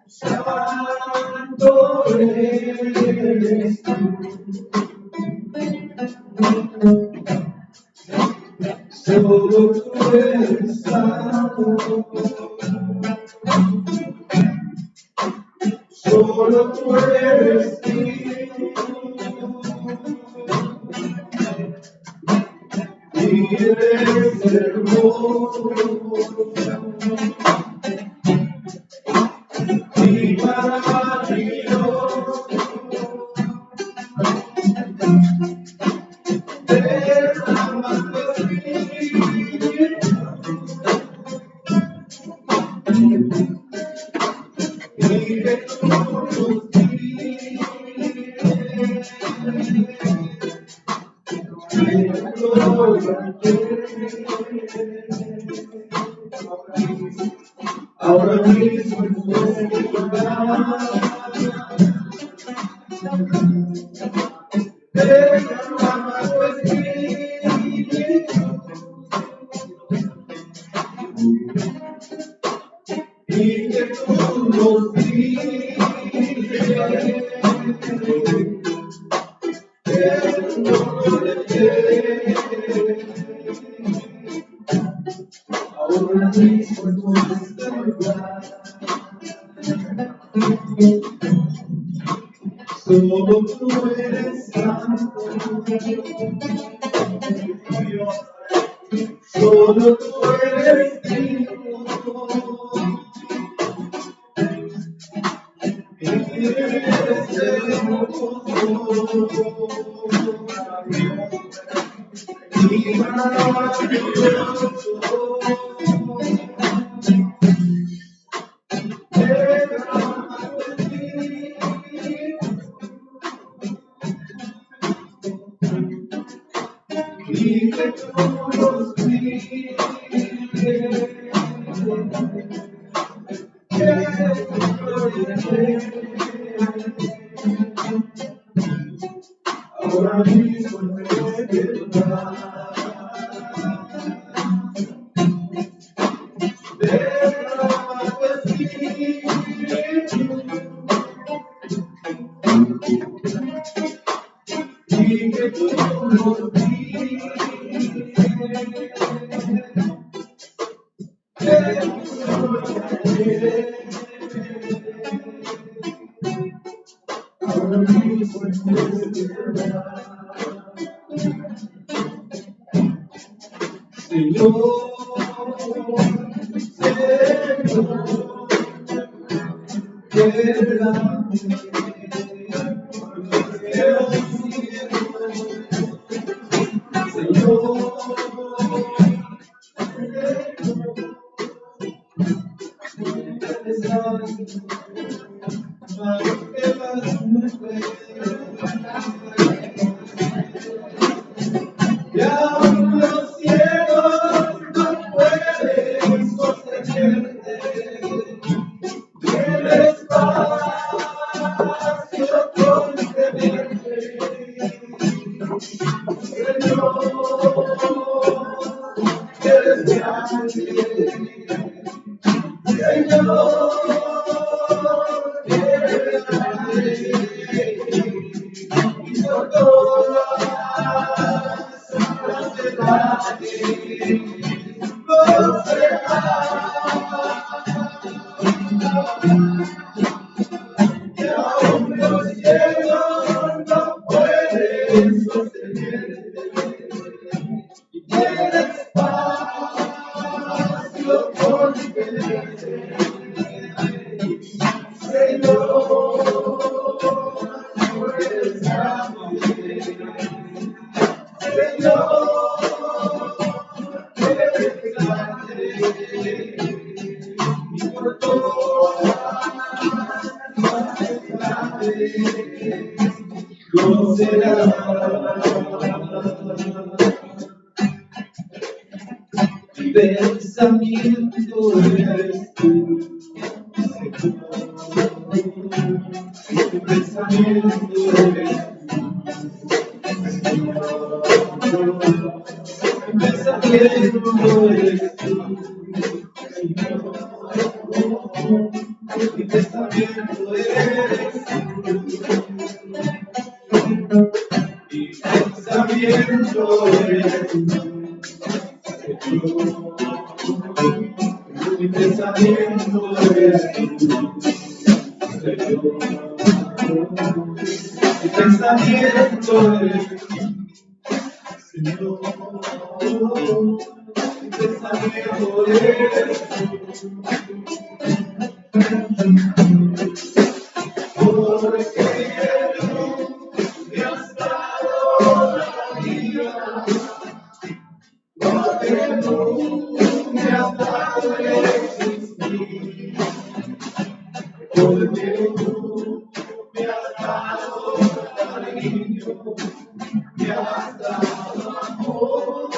Santo eres tú, solo tú eres santo, solo tú eres digno, y eres hermoso, y maravilloso. Derrama tu espíritu y que tú nos guíes. Ahora mismo en este lugar, derrama tu espíritu y que tú nos guíes. Ahora mismo en este lugar, solo tú eres santo, solo tú eres digno, y eres hermoso, y maravilloso. Y que tú nos guíes. Ahora mismo en este lugar, derrama tu espíritu y que tú nos guíes. Ahora mismo en este lugar, Señor, Señor, quédate, Señor, ya los cielos no pueden sostenerte, el espacio contenerte, Señor, eres grande, Señor, eres grande, y por todas las edades, los que aún los cielos no pueden sostenerte, y el espacio contenerte, Señor, tú eres grande, Señor, eres grande, y por todas las edades lo será. Mi pensamiento eres tú, mi pensamiento eres tú, mi pensamiento eres tú, Señor. mi pensamiento eres tú. Mi pensamiento eres tú. Mi pensamiento eres tú. Mi pensamiento eres tú. Señor, mi pensamiento eres tú. Porque tú me has dado la vida. Porque tú me has dado el existir. Porque tú me has dado cariño. Me has dado amor.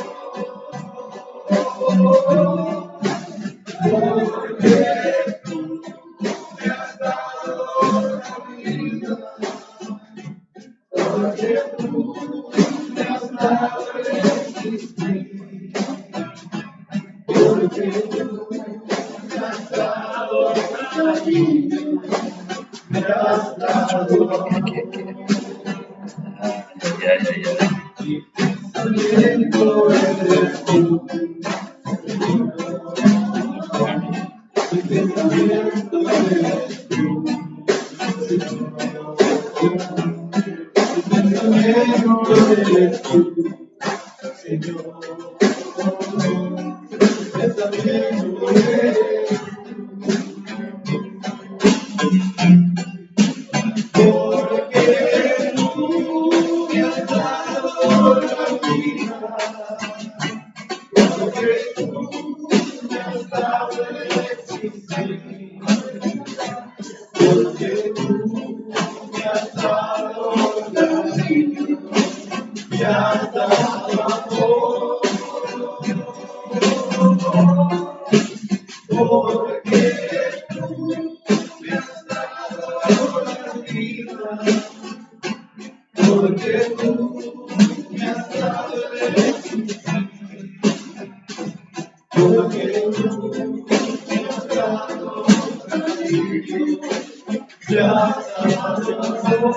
Porque tú me has dado la vida. Porque tú me has dado el existir. Porque tú me has dado cariño. Me has dado amor. Mi pensamiento eres tú. Mi pensamiento eres tú. Mi pensamiento eres tú. Señor, mi pensamiento eres porque tú me has dado la vida. Porque tú me has dado el existir. Porque tú me has dado cariño. Me has dado amor. Porque tú me has dado la vida. Porque tú me has dado el existir. Porque tú me has dado cariño. Me has dado amor.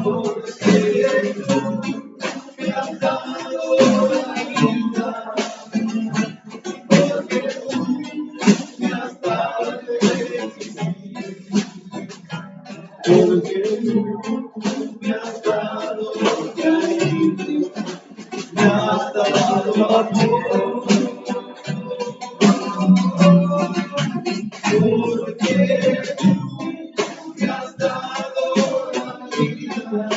Porque tú me has dado la vida. Porque tú me has dado el existir. Porque tú me has dado cariño. Me has dado amor. Porque tú me has dado la vida.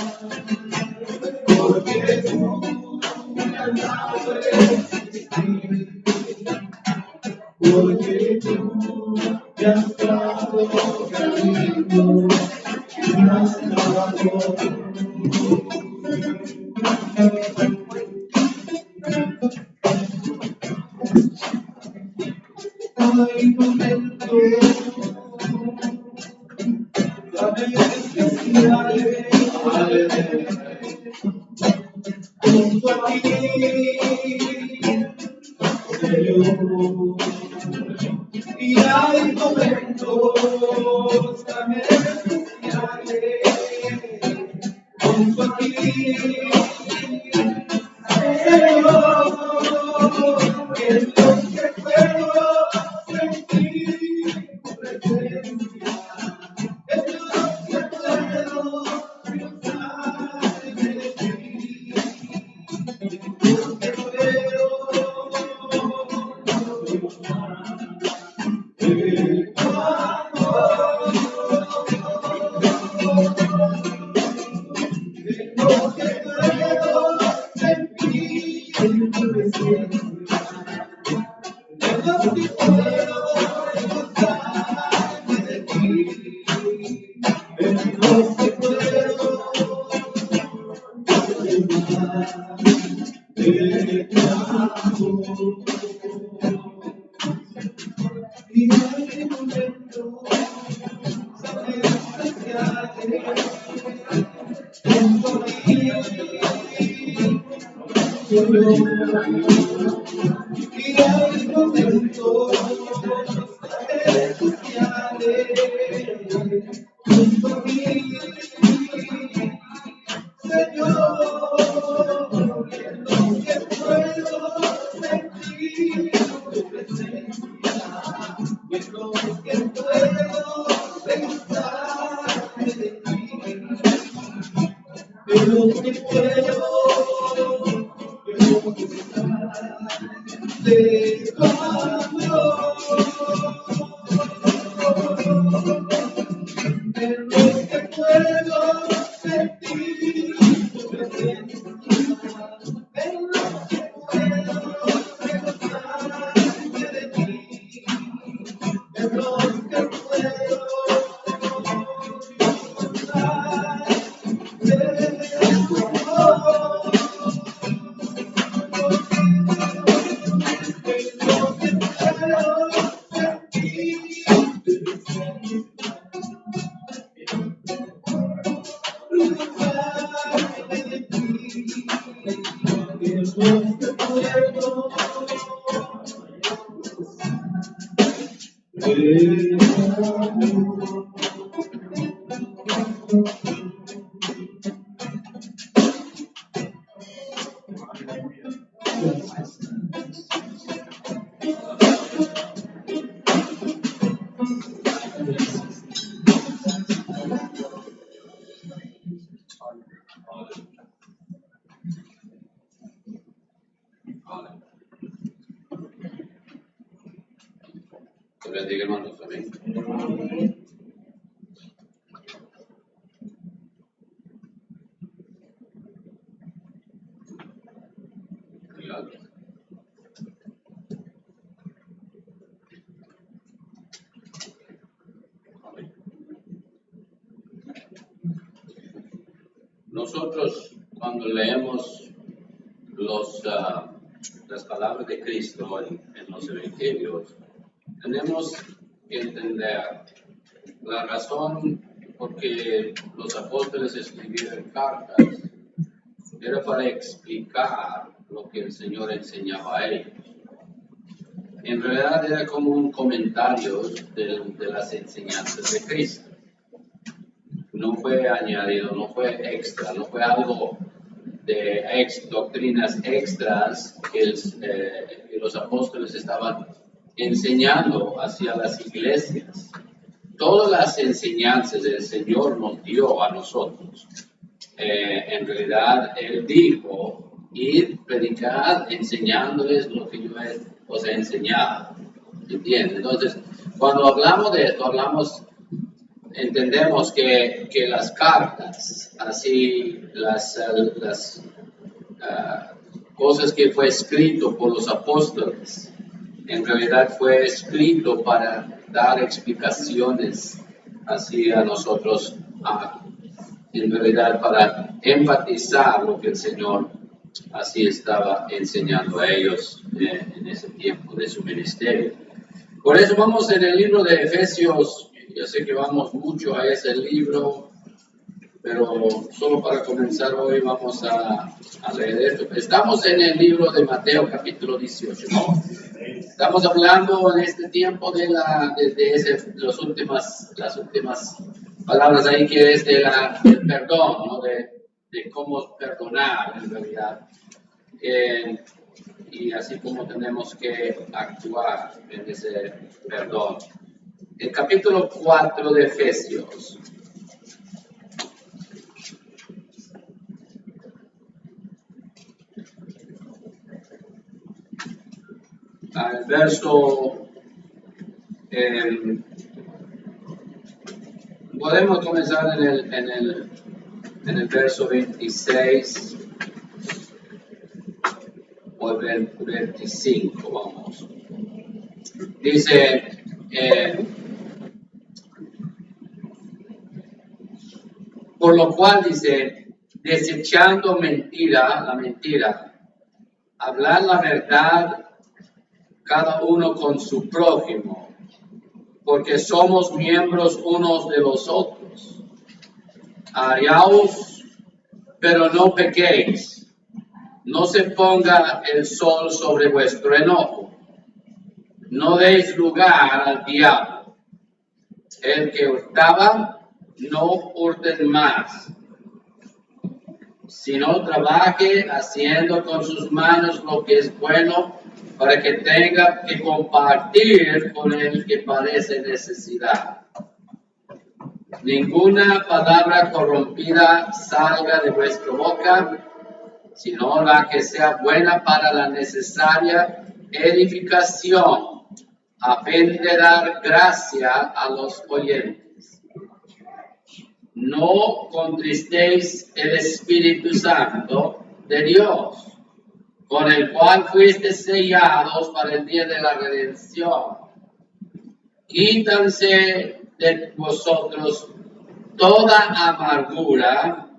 Porque tú me has dado el existir. Porque tú me has dado cariño. Me has dado amor. Hay momentos tan especiales junto a ti, Señor. Y hay momentos tan especiales junto a ti, Señor, que es lo que puedo sentir tu presencia, es lo que puedo pensar de ti, porque puedo de tu amor, de lo que puedo sentir tu presencia. momento especiales junto a mí, Señor, en lo que puedo sentir tu presencia, y en lo que puedo pensar de ti, en lo que puedo de cambio, en lo que puedo sentir tu presencia, en lo que puedo pensar de ti, en lo que puedo pensar de tu amor. Que bendiga, hermanos, amén. Nosotros, cuando leemos las palabras de Cristo en los evangelios, tenemos que entender la razón por qué los apóstoles escribieron cartas. Era para explicar lo que el Señor enseñaba a ellos. En realidad era como un comentario de las enseñanzas de Cristo. No fue añadido, no fue extra, no fue algo de doctrinas extras que los apóstoles estaban enseñando hacia las iglesias. Todas las enseñanzas del Señor nos dio a nosotros. En realidad, Él dijo, ir, predicar, enseñándoles lo que yo os he enseñado. ¿Entiendes? Entonces, cuando hablamos de esto, entendemos que las cartas, así las cosas que fue escrito por los apóstoles, en realidad fue escrito para dar explicaciones así a nosotros, en realidad para enfatizar lo que el Señor así estaba enseñando a ellos en ese tiempo de su ministerio. Por eso vamos en el libro de Efesios. Yo sé que vamos mucho a ese libro, pero solo para comenzar hoy vamos a leer esto. Estamos en el libro de Mateo capítulo 18, ¿no? Estamos hablando en este tiempo de las últimas palabras ahí, que es del perdón, ¿no? De cómo perdonar en realidad. Y así como tenemos que actuar en ese perdón. El capítulo 4 de Efesios. Al verso, podemos comenzar en el verso 26 o el 25, vamos. Dice, por lo cual dice, desechando la mentira, hablar la verdad cada uno con su prójimo, porque somos miembros unos de los otros. Hallaos, pero no pequéis, no se ponga el sol sobre vuestro enojo, No deis lugar al diablo. El que hurtaba, no hurten más, sino trabaje haciendo con sus manos lo que es bueno, para que tenga que compartir con el que padece necesidad. Ninguna palabra corrompida salga de vuestra boca, sino la que sea buena para la necesaria edificación, a fin de dar gracia a los oyentes. No contristéis el Espíritu Santo de Dios, con el cual fuisteis sellados para el día de la redención. Quítanse de vosotros toda amargura,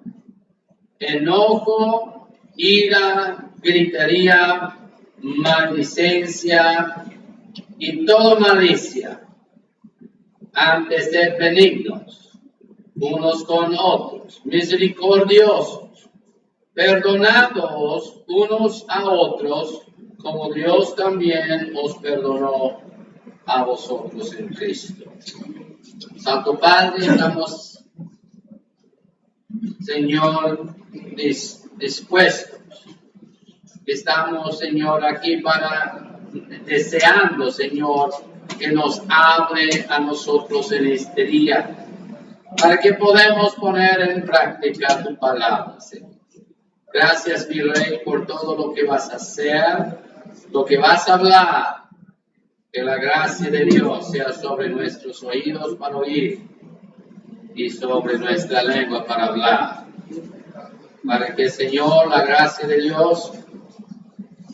enojo, ira, gritería, maldicencia y toda malicia. Antes sed benignos unos con otros, misericordiosos, perdonándoos unos a otros, como Dios también os perdonó a vosotros en Cristo. Santo Padre, estamos, Señor, dispuestos. Estamos, Señor, aquí deseando, Señor, que nos hable a nosotros en este día, para que podamos poner en práctica tu palabra, Señor. Gracias, mi Rey, por todo lo que vas a hacer, lo que vas a hablar. Que la gracia de Dios sea sobre nuestros oídos para oír y sobre nuestra lengua para hablar. Para que, Señor, la gracia de Dios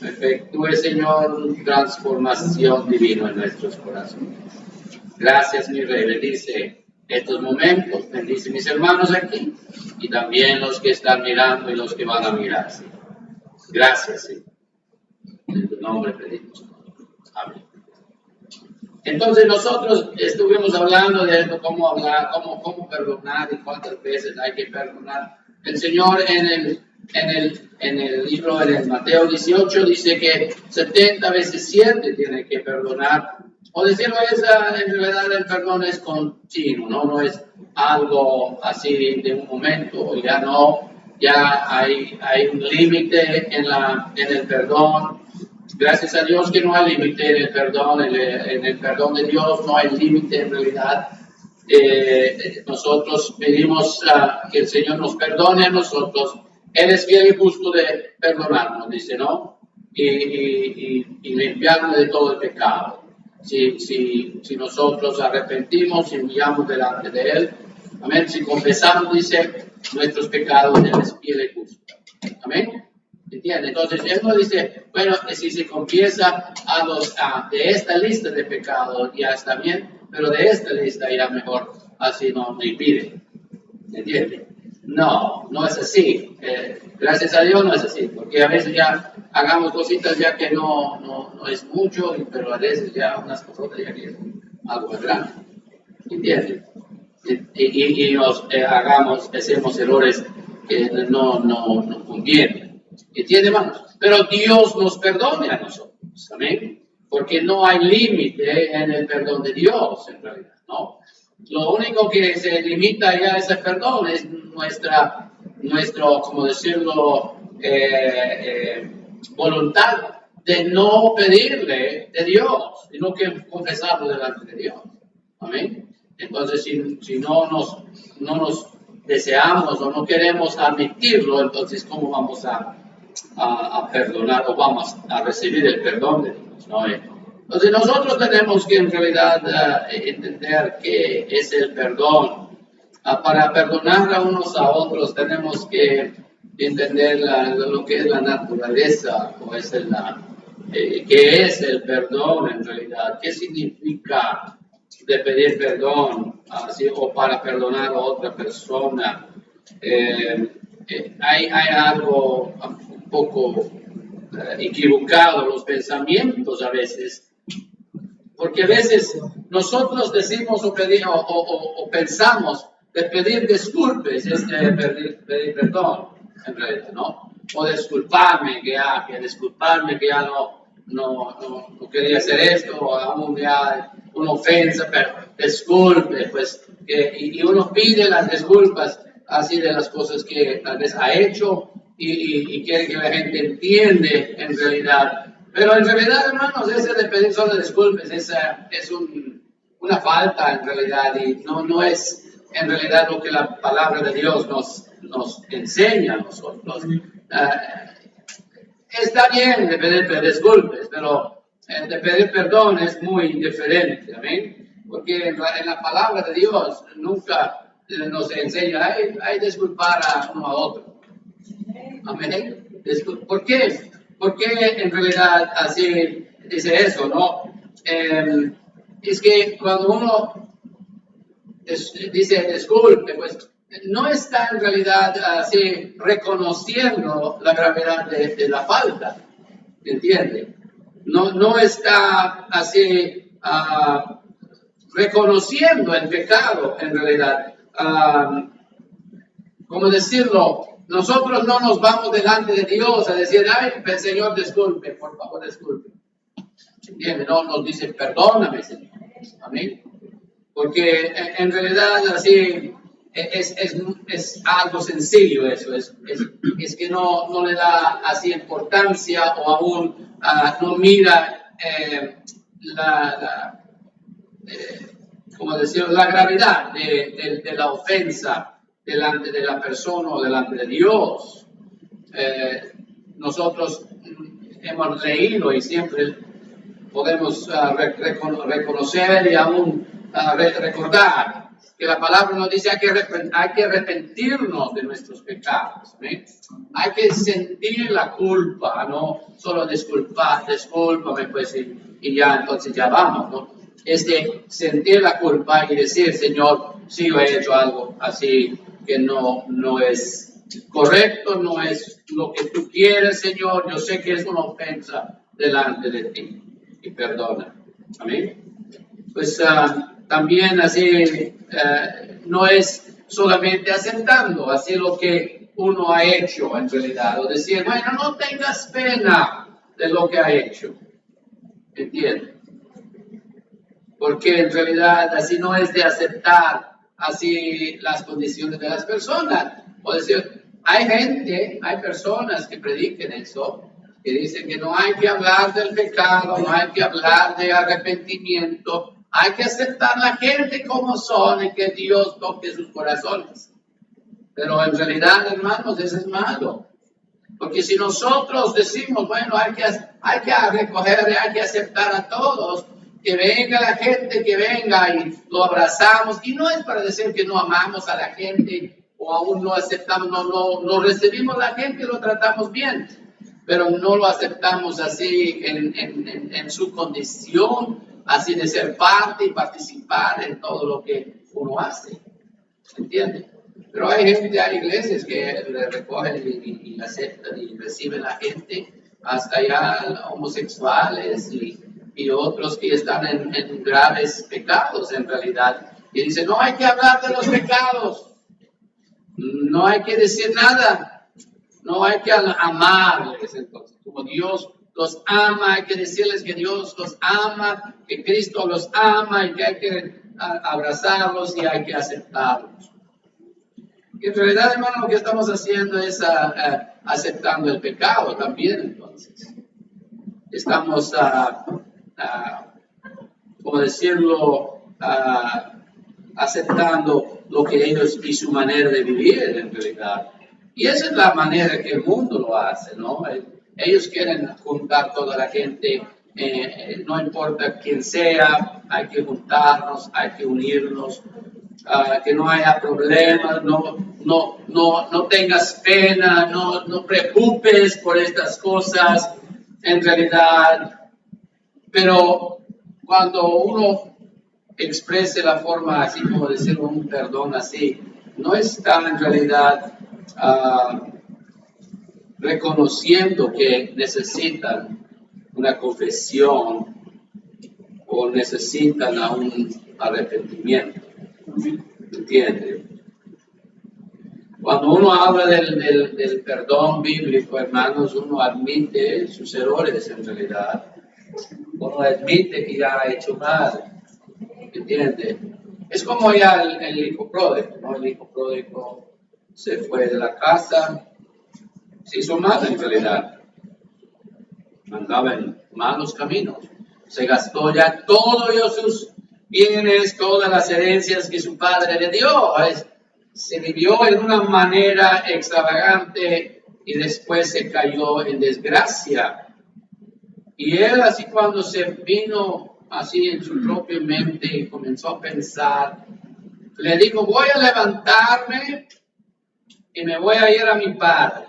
efectúe, Señor, transformación divina en nuestros corazones. Gracias, mi Rey. Bendice estos momentos, bendice mis hermanos aquí y también los que están mirando y los que van a mirar. ¿Sí? Gracias, Señor. En tu nombre pedimos. Amén. Entonces nosotros estuvimos hablando de esto, cómo hablar, cómo perdonar y cuántas veces hay que perdonar. El Señor en el libro de Mateo 18 dice que 70 veces 7 tiene que perdonar. O decirlo en realidad el perdón es continuo, no es algo así de un momento, ya hay un límite en el perdón. Gracias a Dios que no hay límite en el perdón, en el perdón de Dios no hay límite en realidad. Nosotros pedimos que el Señor nos perdone a nosotros. Él es fiel y justo de perdonarnos, dice, ¿no? Y limpiarnos de todo el pecado. Si nosotros arrepentimos y humillamos delante de Él, amén. Si confesamos, dice, nuestros pecados, Él es fiel y justo. Amén. ¿Entiende? Entonces, Él no dice, bueno, si se confiesa de esta lista de pecados, ya está bien, pero de esta lista ya mejor, así no me pide. ¿Entiende? No es así. Gracias a Dios no es así, porque a veces ya hagamos cositas ya que no es mucho, pero a veces ya unas cosas ya que es algo más grande. ¿Entiende? Y nos hacemos errores que no convienen. ¿Entiende, hermanos? Pero Dios nos perdone a nosotros, ¿amén? Porque no hay límite en el perdón de Dios, en realidad, ¿no? Lo único que se limita ya a ese perdón es nuestro, como decirlo, voluntad de no pedirle de Dios, sino que confesarlo delante de Dios, ¿amén? Entonces, si no nos deseamos o no queremos admitirlo, entonces, ¿cómo vamos a perdonar o vamos a recibir el perdón de Dios, ¿no? Entonces nosotros tenemos que en realidad entender qué es el perdón. Para perdonar a unos a otros tenemos que entender lo que es la naturaleza, o es qué es el perdón en realidad, qué significa de pedir perdón o para perdonar a otra persona. Hay algo un poco equivocado, los pensamientos a veces, porque a veces nosotros decimos o pensamos de pedir disculpas, es pedir perdón, en realidad, ¿no? O disculparme que ya no quería hacer esto, o aún ya una ofensa, pero disculpe, pues, y uno pide las disculpas así de las cosas que tal vez ha hecho y quiere que la gente entiende en realidad. Pero en realidad, hermanos, ese de pedir solo disculpas es una falta en realidad y no es en realidad lo que la palabra de Dios nos enseña a nosotros. Está bien de pedir disculpas, pero de pedir perdón es muy diferente, ¿amén? Porque en la palabra de Dios nunca nos enseña, hay disculpar a uno a otro. Amén. ¿Por qué? Porque en realidad así dice eso, ¿no? Es que cuando uno dice disculpe, pues no está en realidad así reconociendo la gravedad de la falta, ¿entiende? No está así reconociendo el pecado en realidad. ¿Cómo decirlo? Nosotros no nos vamos delante de Dios a decir, ay, Señor, disculpe, por favor, disculpe. ¿Entiende? No nos dice, perdóname, Señor. Amén. Porque en realidad así es algo sencillo eso, es que no le da así importancia o aún no mira como decir, la gravedad de la ofensa delante de la persona o delante de Dios. Nosotros hemos leído y siempre podemos reconocer y aún recordar que la palabra nos dice hay que arrepentirnos de nuestros pecados. ¿Eh? Hay que sentir la culpa, no solo discúlpame pues y ya entonces ya vamos, ¿no? Es de sentir la culpa y decir, Señor, sí, yo he hecho algo así que no es correcto, no es lo que tú quieres, Señor, yo sé que es una ofensa delante de ti y perdona. Amén. Pues también así no es solamente aceptando así lo que uno ha hecho en realidad, o decir, bueno, no tengas pena de lo que ha hecho, ¿entiendes? Porque en realidad así no es de aceptar así las condiciones de las personas. O decir, hay personas que prediquen eso, que dicen que no hay que hablar del pecado, no hay que hablar de arrepentimiento, hay que aceptar a la gente como son y que Dios toque sus corazones. Pero en realidad, hermanos, eso es malo. Porque si nosotros decimos, bueno, hay que recoger, hay que aceptar a todos, que venga la gente, que venga y lo abrazamos. Y no es para decir que no amamos a la gente o aún no aceptamos, no recibimos a la gente y lo tratamos bien, pero no lo aceptamos así en su condición, así de ser parte y participar en todo lo que uno hace. ¿Entiende? Pero hay iglesias que le recogen y aceptan y reciben a la gente, hasta ya homosexuales y otros que están en graves pecados en realidad. Y dicen, no hay que hablar de los pecados, no hay que decir nada, no hay que amarles. Entonces, como Dios los ama, hay que decirles que Dios los ama, que Cristo los ama y que hay que abrazarlos y hay que aceptarlos. Y en realidad, hermano, lo que estamos haciendo es aceptando el pecado también, entonces. Estamos, como decirlo, aceptando lo que ellos y su manera de vivir en realidad. Y esa es la manera que el mundo lo hace, ¿no? Ellos quieren juntar toda la gente, no importa quién sea, hay que juntarnos, hay que unirnos. Que no haya problemas, no tengas pena, no preocupes por estas cosas en realidad. Pero cuando uno exprese la forma así como decir un perdón así, no está en realidad reconociendo que necesitan una confesión o necesitan a un arrepentimiento. ¿Entiende? Cuando uno habla del perdón bíblico, hermanos, uno admite sus errores en realidad Uno admite que ya ha hecho mal, ¿entiende? Es como ya el hijo pródigo, ¿no? El hijo pródigo se fue de la casa, se hizo mal en realidad, andaba en malos caminos, se gastó ya todos sus bienes, todas las herencias que su padre le dio, se vivió en una manera extravagante y después se cayó en desgracia. Y él así cuando se vino así en su propia mente y comenzó a pensar, le dijo, voy a levantarme y me voy a ir a mi padre.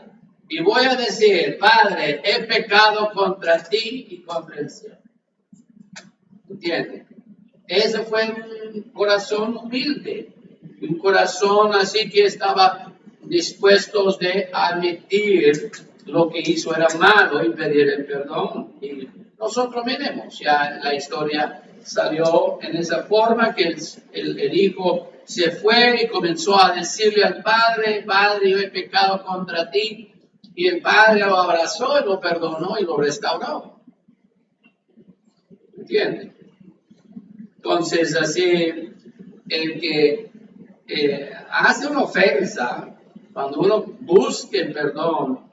Y voy a decir, Padre, he pecado contra ti y contra el cielo. ¿Entiendes? Ese fue un corazón humilde, un corazón así que estaba dispuesto de admitir lo que hizo era malo y pedir el perdón. Y nosotros miremos, ya la historia salió en esa forma que el hijo se fue y comenzó a decirle al padre, Padre, yo he pecado contra ti. Y el padre lo abrazó y lo perdonó y lo restauró. ¿Entiendes? Entonces, así, el que hace una ofensa, cuando uno busca el perdón,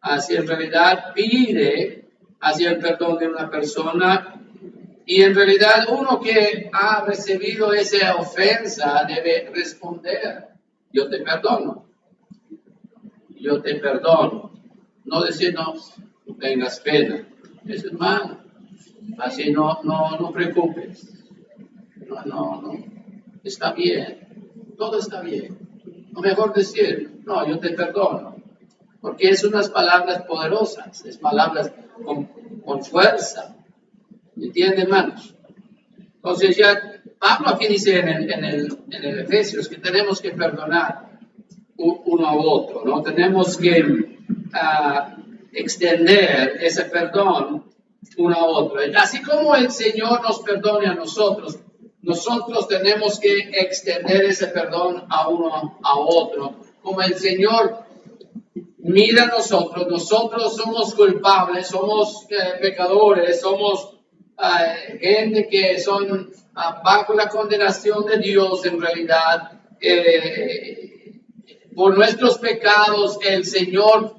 así en realidad pide hacia el perdón de una persona, y en realidad uno que ha recibido esa ofensa debe responder, yo te perdono, yo te perdono. No decir, no tengas pena, eso es malo, así no preocupes. No, está bien, todo está bien. O mejor decir, no, yo te perdono, porque es unas palabras poderosas, es palabras con fuerza, ¿entienden, hermanos? Entonces ya, Pablo aquí dice en el Efesios que tenemos que perdonar uno a otro, ¿no? Tenemos que extender ese perdón uno a otro. Así como el Señor nos perdone a nosotros, nosotros tenemos que extender ese perdón a uno a otro. Como el Señor mira a nosotros, nosotros somos culpables, somos pecadores, somos gente que son bajo la condenación de Dios en realidad. Por nuestros pecados el Señor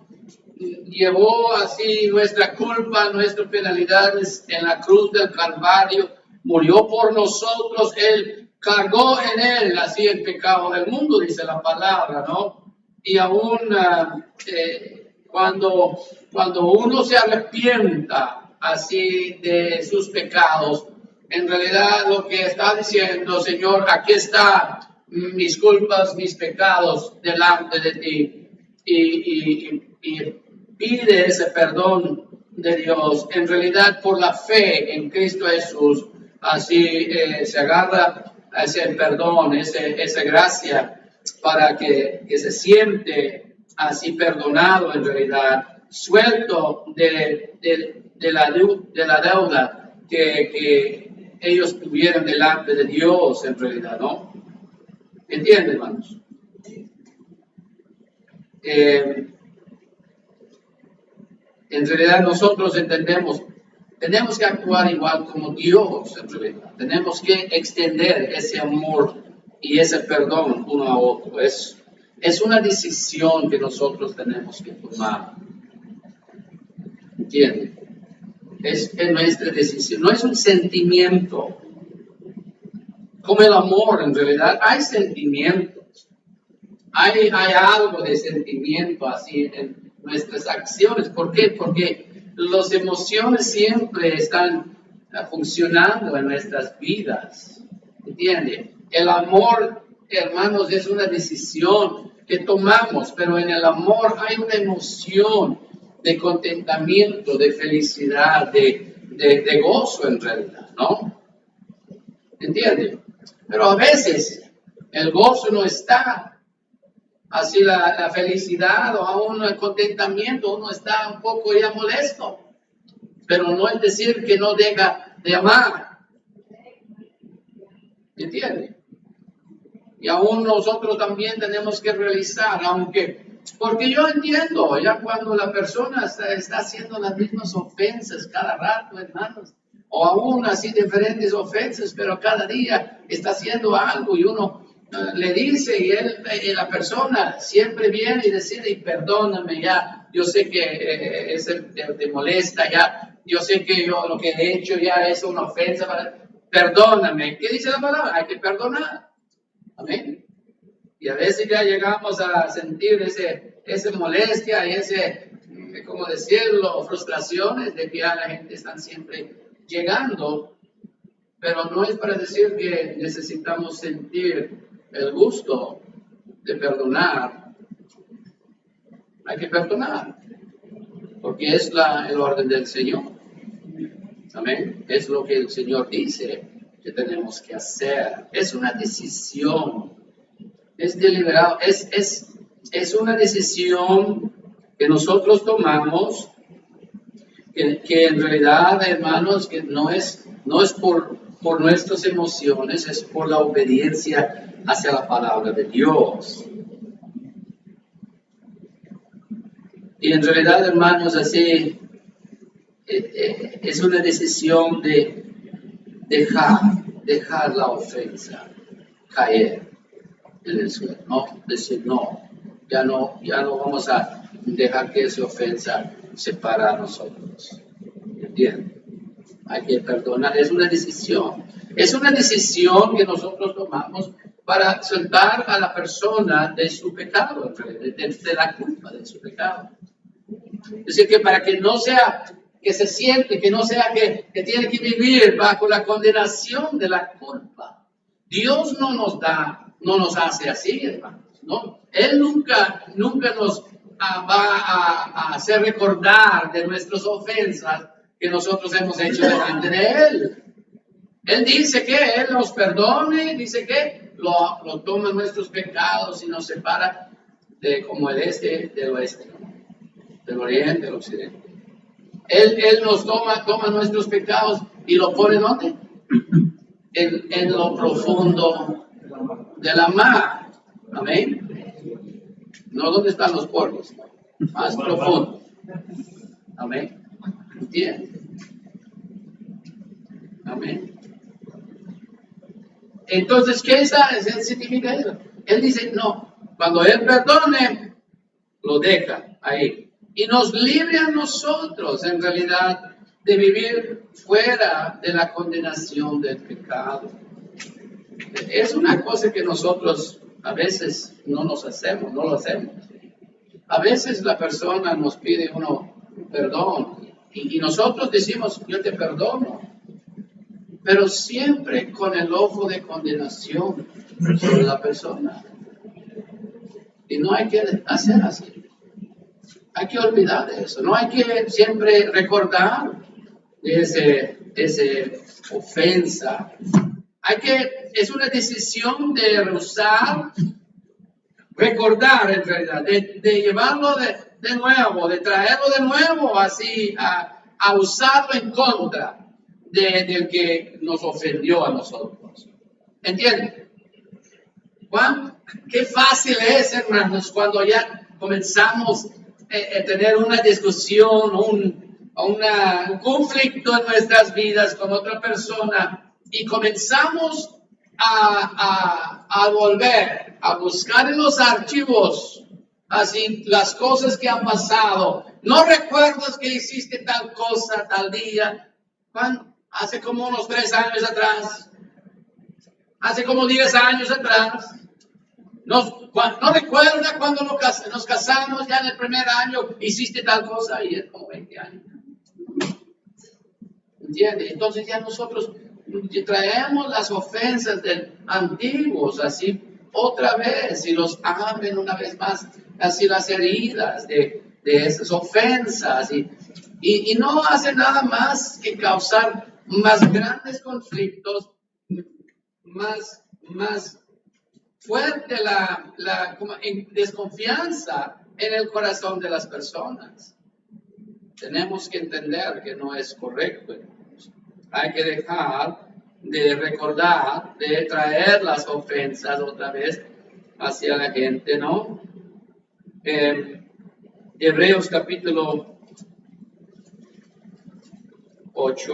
llevó así nuestra culpa, nuestras penalidades en la cruz del Calvario, murió por nosotros, Él cargó en Él así el pecado del mundo, dice la palabra, ¿no? Y aún cuando uno se arrepienta así de sus pecados, en realidad lo que está diciendo, Señor, aquí está mis culpas, mis pecados delante de ti, y pide ese perdón de Dios, en realidad por la fe en Cristo Jesús, así se agarra a ese perdón, esa gracia, para que se siente así perdonado en realidad, suelto de la deuda que ellos tuvieron delante de Dios en realidad, ¿no? ¿Entienden, hermanos? En realidad nosotros entendemos, tenemos que actuar igual como Dios en realidad. Tenemos que extender ese amor y ese perdón uno a otro. Es una decisión que nosotros tenemos que tomar. ¿Entienden? Es nuestra decisión, no es un sentimiento. Como el amor, en realidad hay sentimientos. Hay algo de sentimiento así en nuestras acciones. ¿Por qué? Porque las emociones siempre están funcionando en nuestras vidas. ¿Entiende? El amor, hermanos, es una decisión que tomamos, pero en el amor hay una emoción de contentamiento, de felicidad, de gozo en realidad, ¿no? ¿Entiende? Pero a veces el gozo no está, así la felicidad o aún el contentamiento, uno está un poco ya molesto, pero no es decir que no deja de amar. ¿Entiende? Y aún nosotros también tenemos que realizar, aunque Porque yo entiendo, ya cuando la persona está haciendo las mismas ofensas cada rato, hermanos, o aún así diferentes ofensas, pero cada día está haciendo algo y uno le dice y la persona siempre viene y decide, y perdóname ya, yo sé que te molesta ya, yo sé que yo lo que he hecho ya es una ofensa, perdóname. ¿Qué dice la palabra? Hay que perdonar. Amén. Y a veces ya llegamos a sentir ese molestia y ¿cómo decirlo?, frustraciones de que ya la gente está siempre llegando, pero no es para decir que necesitamos sentir el gusto de perdonar. Hay que perdonar, porque es el orden del Señor. Amén. Es lo que el Señor dice que tenemos que hacer. Es una decisión. Es deliberado, es una decisión que nosotros tomamos, que en realidad, hermanos, que no es por nuestras emociones, es por la obediencia hacia la palabra de Dios. Y en realidad, hermanos, así es una decisión de dejar la ofensa caer en el suelo, no decir no, ya no vamos a dejar que esa ofensa se para a nosotros. ¿Entienden? Hay que perdonar, es una decisión que nosotros tomamos para soltar a la persona de su pecado, de la culpa de su pecado. Es decir, que para que no sea que se siente, que no sea que tiene que vivir bajo la condenación de la culpa. Dios no nos hace así, hermanos, ¿no? Él nunca nos va a hacer recordar de nuestras ofensas que nosotros hemos hecho delante de Él. Él dice que Él nos perdone, dice que lo toma nuestros pecados y nos separa como el este del oeste, ¿no? Del oriente al occidente. Él nos toma nuestros pecados y lo pone ¿dónde? En lo profundo de la mar. Amén. No donde están los polvos, más profundo. Amén. ¿Entiendes? Amén. Entonces, ¿qué significa eso? Él dice, no, cuando Él perdone, lo deja ahí. Y nos libre a nosotros, en realidad, de vivir fuera de la condenación del pecado. Es una cosa que nosotros a veces no lo hacemos. A veces la persona nos pide perdón y nosotros decimos, yo te perdono, pero siempre con el ojo de condenación sobre la persona. Y no hay que hacer así. Hay que olvidar de eso. No hay que siempre recordar de esa ofensa. Es una decisión de rehusar, recordar en realidad, de llevarlo de nuevo, de traerlo de nuevo así, a usarlo en contra del que nos ofendió a nosotros. ¿Entienden? Qué fácil es, hermanos, cuando ya comenzamos a tener una discusión, un conflicto en nuestras vidas con otra persona y comenzamos a volver a buscar en los archivos así las cosas que han pasado. ¿No recuerdas que hiciste tal cosa tal día? Hace como unos 3 años atrás, hace como 10 años atrás. ¿No recuerda cuando nos casamos ya en el primer año, hiciste tal cosa? Y es como 20 años. ¿Entiendes? Entonces ya nosotros traemos las ofensas del antiguos así otra vez y los abren una vez más, así las heridas de esas ofensas y no hace nada más que causar más grandes conflictos, más fuerte la desconfianza en el corazón de las personas. Tenemos que entender que no es correcto. Hay que dejar de recordar, de traer las ofensas otra vez hacia la gente, ¿no? Hebreos capítulo 8.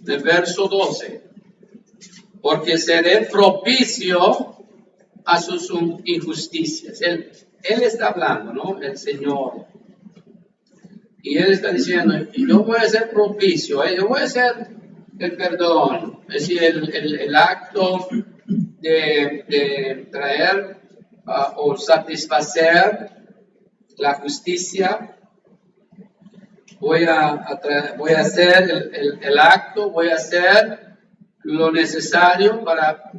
El verso 12. Porque seré propicio a sus injusticias. Él está hablando, ¿no? El Señor. Y Él está diciendo, yo voy a ser propicio, yo voy a hacer el perdón. Es decir, el acto de traer o satisfacer la justicia. Voy a hacer el acto, voy a hacer lo necesario para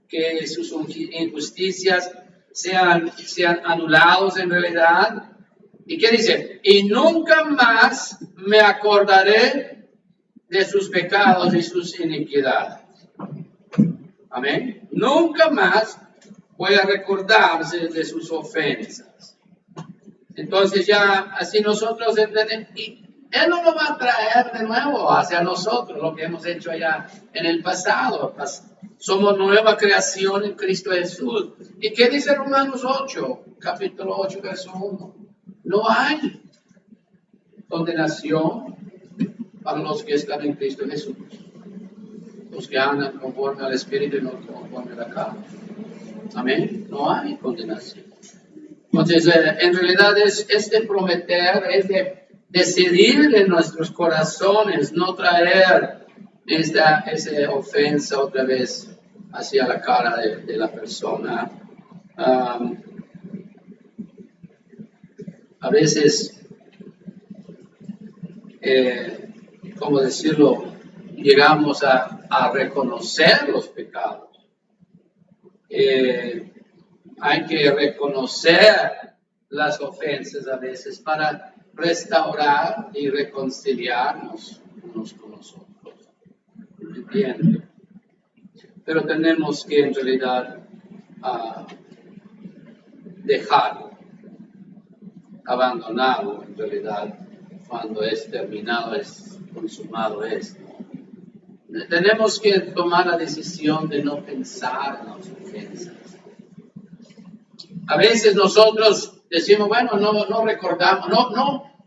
que sus injusticias sean anulados en realidad. ¿Y qué dice? Y nunca más me acordaré de sus pecados y sus iniquidades. Amén. Nunca más voy a recordarse de sus ofensas. Entonces ya así nosotros entendemos. Y Él no lo va a traer de nuevo hacia nosotros, lo que hemos hecho allá en el pasado. Somos nueva creación en Cristo Jesús. ¿Y qué dice Romanos 8, capítulo 8, verso 1? No hay condenación para los que están en Cristo Jesús. Los que andan conforme al Espíritu y no conforme a la carne. Amén. No hay condenación. Entonces, en realidad es de prometer, es de decidir en nuestros corazones no traer esa ofensa otra vez hacia la cara de la persona. A veces, ¿cómo decirlo? Llegamos a reconocer los pecados. Hay que reconocer las ofensas a veces para restaurar y reconciliarnos unos con nosotros. ¿Entienden? Pero tenemos que en realidad dejarlo, abandonarlo en realidad cuando es terminado, es consumado esto. Tenemos que tomar la decisión de no pensar en las ofensas. A veces nosotros decimos, bueno, no recordamos,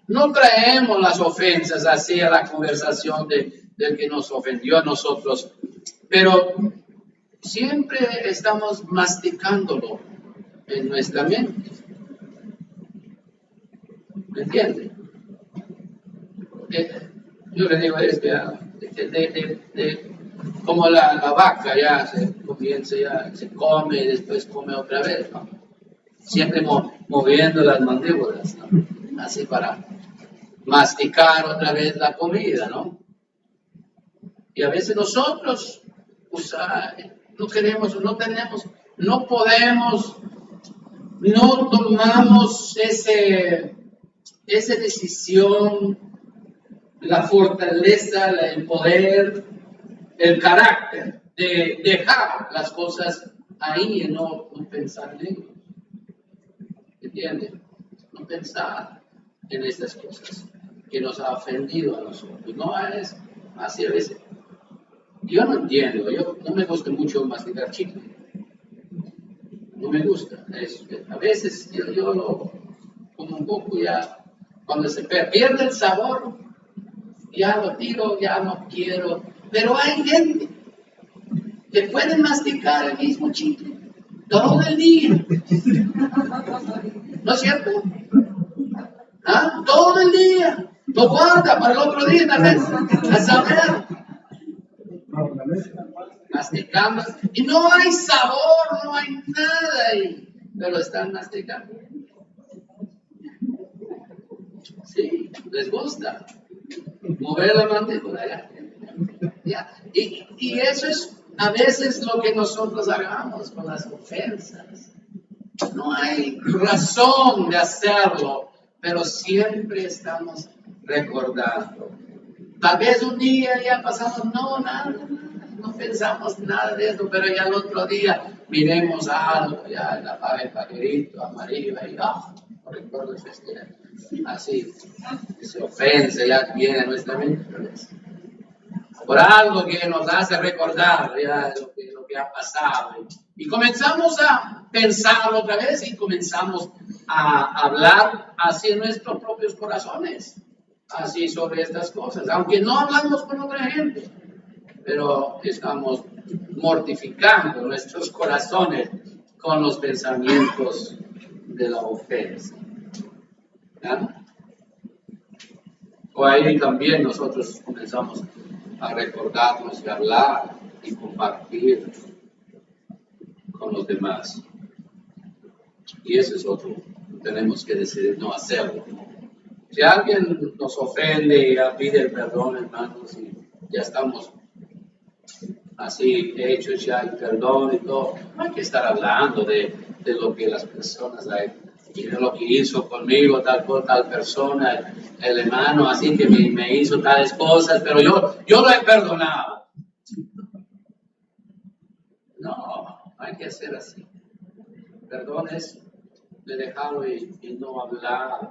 no traemos las ofensas así a la conversación del que nos ofendió a nosotros, pero siempre estamos masticándolo en nuestra mente. ¿Me entiende? Yo le digo esto ya, como la vaca ya se come y después come otra vez, ¿no? Siempre moviendo las mandíbulas, ¿no? Así para masticar otra vez la comida, ¿no? Y a veces nosotros no queremos, no tenemos, no podemos, no tomamos esa decisión, la fortaleza, el poder, el carácter de dejar las cosas ahí y no pensar en ello. ¿Entienden? No pensar en estas cosas que nos ha ofendido a nosotros. No es así a veces. Yo no entiendo, no me gusta mucho masticar chicle. No me gusta. A veces yo lo como un poco ya, cuando se pierde el sabor, ya lo tiro, ya no quiero. Pero hay gente que puede masticar el mismo chicle todo el día. ¿No es cierto? Todo el día. Lo guarda para el otro día también. A saber. Masticando. Y no hay sabor, no hay nada ahí. Pero están masticando. Sí, les gusta. Mover la mandíbula. Ya. Y eso es a veces lo que nosotros hagamos con las ofensas. No hay razón de hacerlo, pero siempre estamos recordando. Tal vez un día ya pasamos, no pensamos nada de eso, pero ya el otro día miremos algo, ya el pajarito amarillo, y ¿Recuerdas así, esa ofensa ya viene a nuestra mente? Por algo que nos hace recordar ya lo que ha pasado. Y comenzamos a pensar otra vez y comenzamos a hablar así en nuestros propios corazones, así sobre estas cosas, aunque no hablamos con otra gente, pero estamos mortificando nuestros corazones con los pensamientos de la ofensa. ¿Ya? O ahí también nosotros comenzamos a recordarnos de hablar y compartir con los demás. Y eso es otro, tenemos que decidir no hacerlo. Si alguien nos ofende, ya pide el perdón, hermanos, y ya estamos así hechos ya el perdón y todo. No hay que estar hablando de lo que las personas hay. Y de lo que hizo conmigo tal persona, el hermano, así que me hizo tales cosas, pero yo lo he perdonado. No hay que hacer así. Perdón es de dejarlo y no hablar.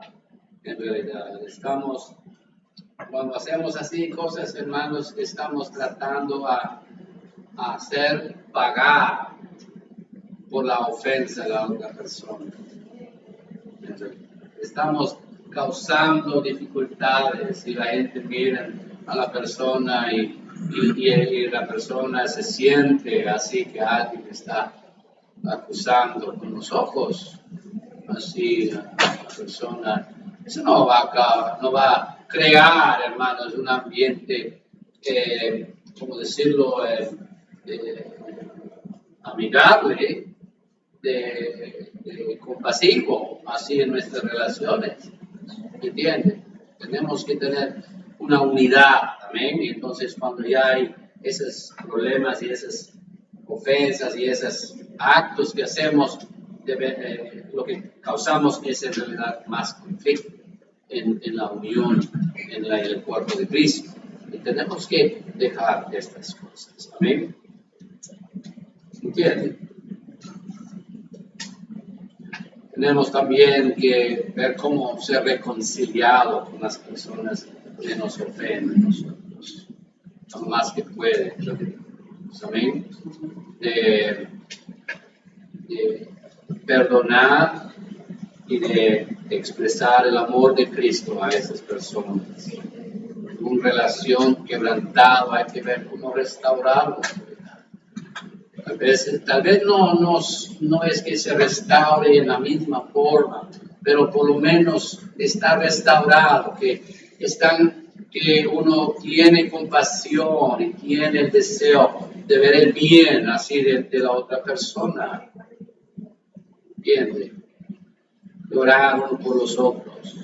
En realidad, cuando hacemos así cosas, hermanos, estamos tratando a hacer pagar por la ofensa de la otra persona. Estamos causando dificultades y la gente mira a la persona y la persona se siente así que alguien está acusando con los ojos, así a la persona. Eso no va a crear, hermanos, un ambiente, ¿cómo decirlo?, amigable, compasivo, así en nuestras relaciones. ¿Entienden? Tenemos que tener una unidad, amén. Y entonces cuando ya hay esos problemas y esas ofensas y esos actos que hacemos, lo que causamos es en realidad más conflicto en la unión, en el cuerpo de Cristo. Y tenemos que dejar estas cosas, amén. ¿Entienden? Tenemos también que ver cómo ser reconciliado con las personas que nos ofenden a nosotros, lo más que puede. ¿Amén? De perdonar y de expresar el amor de Cristo a esas personas. Una relación quebrantada, hay que ver cómo restaurarlo. Tal vez no es que se restaure en la misma forma, pero por lo menos está restaurado, que uno tiene compasión y tiene el deseo de ver el bien así de la otra persona. ¿Entiende? Orar uno por los otros.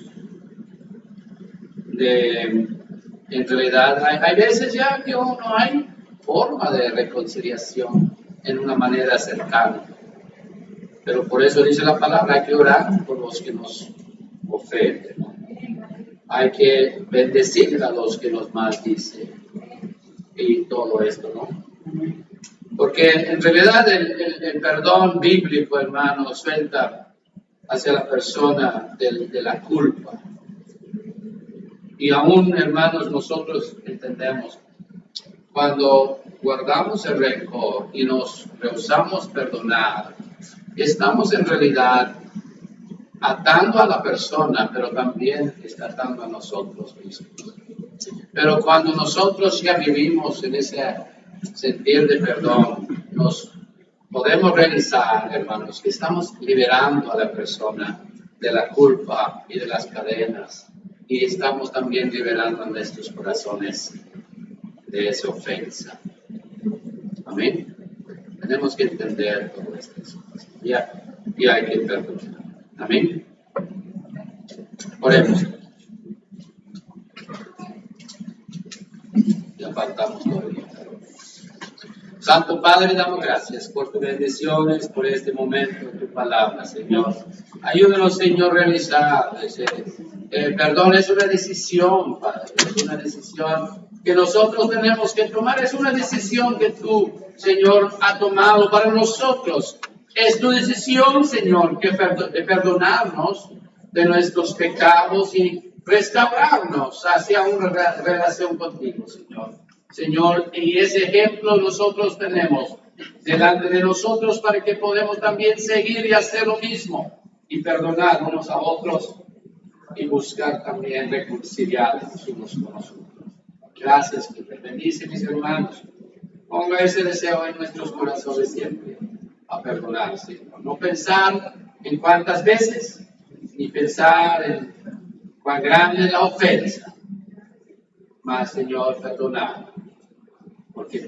En realidad hay veces ya que no hay forma de reconciliación en una manera cercana. Pero por eso dice la palabra, hay que orar por los que nos ofenden, ¿no? Hay que bendecir a los que nos maldicen y todo esto, ¿no? Porque en realidad el perdón bíblico, hermano, suelta hacia la persona de la culpa. Y aún, hermanos, nosotros entendemos, cuando guardamos el rencor y nos rehusamos perdonar, estamos en realidad atando a la persona, pero también está atando a nosotros mismos. Pero cuando nosotros ya vivimos en ese sentir de perdón, nos podemos realizar, hermanos, que estamos liberando a la persona de la culpa y de las cadenas, y estamos también liberando a nuestros corazones de esa ofensa. Amén. Tenemos que entender todo esto. Y hay que perdonar. Amén. Oremos. Ya faltamos todavía. Santo Padre, damos gracias por tus bendiciones, por este momento, tu palabra, Señor. Ayúdanos, Señor, a realizar perdón. Es una decisión, Padre, es una decisión que nosotros tenemos que tomar, es una decisión que tú, Señor, has tomado para nosotros. Es tu decisión, Señor, de perdonarnos de nuestros pecados y restaurarnos hacia una relación contigo, Señor. Señor, y ese ejemplo nosotros tenemos delante de nosotros para que podamos también seguir y hacer lo mismo y perdonar unos a otros y buscar también reconciliarnos unos con nosotros. Gracias, que te bendice, mis hermanos. Ponga ese deseo en nuestros corazones siempre, a perdonar, Señor. No pensar en cuántas veces, ni pensar en cuán grande es la ofensa, mas, Señor, perdonar, porque